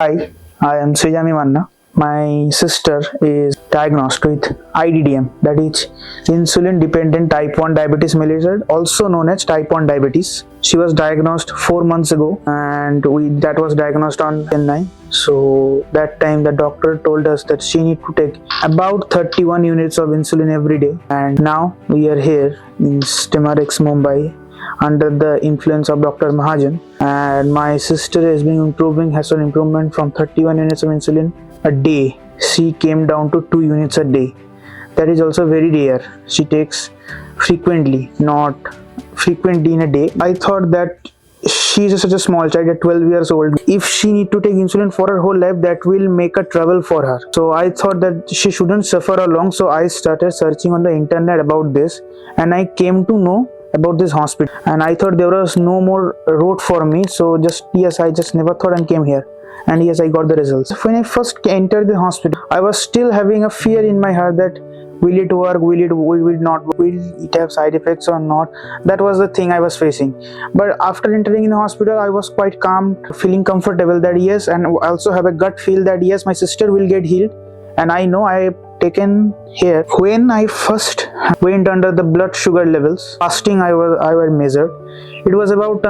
Hi, I am Srijami Manna. My sister is diagnosed with IDDM, that is insulin-dependent type 1 diabetes mellitus, also known as type 1 diabetes. She was diagnosed 4 months ago, and that was diagnosed on 10/9. So that time the doctor told us that she need to take about 31 units of insulin every day. And now we are here in StemRx Mumbai under the influence of Dr. Mahajan, and my sister has been improving, has an improvement from 31 units of insulin a day. She came down to 2 units a day. That is also very rare. She takes frequently, not frequently in a day. I thought that she is such a small child at 12 years old. If she need to take insulin for her whole life, that will make a trouble for her. So I thought that she shouldn't suffer along. So I started searching on the internet about this, and I came to know about this hospital, and I thought there was no more road for me. So I just never thought and came here. And yes, I got the results. When I first entered the hospital, I was still having a fear in my heart that will it work, will it have side effects or not. That was the thing I was facing. But after entering in the hospital, I was quite calm, feeling comfortable that yes, and also have a gut feel that yes, my sister will get healed. And I know I have taken here. When I first went under the blood sugar levels, fasting I was measured, it was about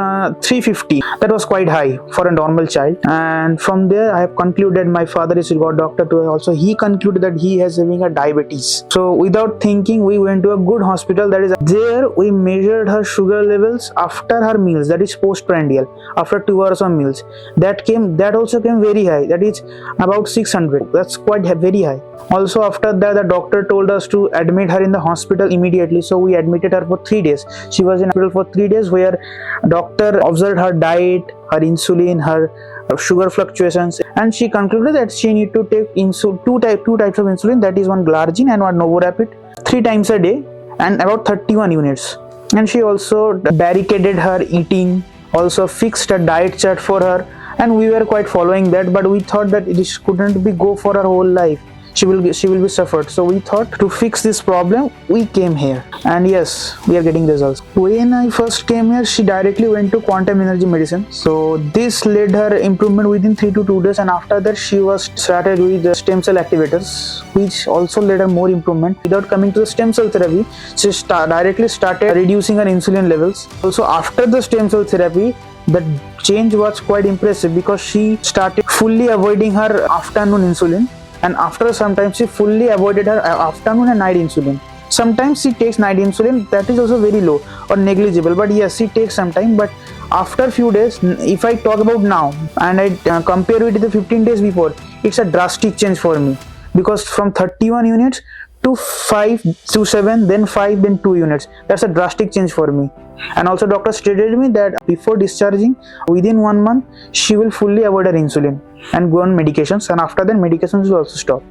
350. That was quite high for a normal child. And from there I have concluded, my father is a god doctor too, also he concluded that he has having a diabetes. So without thinking, we went to a good hospital. That is there we measured her sugar levels after her meals, that is postprandial, after 2 hours of meals. That also came very high, that is about 600. That's quite very high. Also after that, the doctor told us to admit her in the hospital immediately. So we admitted her for 3 days. She was in hospital for 3 days, where doctor observed her diet, her insulin, her sugar fluctuations, and she concluded that she need to take two types of insulin, that is one glargine and one novorapid, 3 times a day, and about 31 units. And she also barricaded her eating, also fixed a diet chart for her, and we were quite following that. But we thought that this couldn't be go for her whole life. She will be suffered. So we thought to fix this problem, we came here, and yes, we are getting results. When I first came here, she directly went to quantum energy medicine. So this led her improvement within 3 to 2 days, and after that she was started with the stem cell activators, which also led her more improvement. Without coming to the stem cell therapy, she directly started reducing her insulin levels. Also after the stem cell therapy, the change was quite impressive, because she started fully avoiding her afternoon insulin. And after some time, she fully avoided her afternoon and night insulin. Sometimes she takes night insulin, that is also very low or negligible, but yes, she takes some time. But after a few days, if I talk about now and I compare it with the 15 days before, it's a drastic change for me, because from 31 units to 5 to 7, then 5, then 2 units. That's a drastic change for me. And also doctor stated me that before discharging, within 1 month, she will fully avoid her insulin and go on medications, and after that medications will also stop.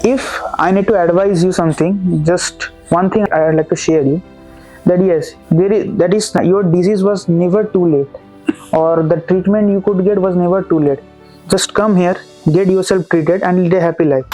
If I need to advise you something, just one thing I would like to share you, that yes, your disease was never too late, or the treatment you could get was never too late. Just come here, get yourself treated, and lead a happy life.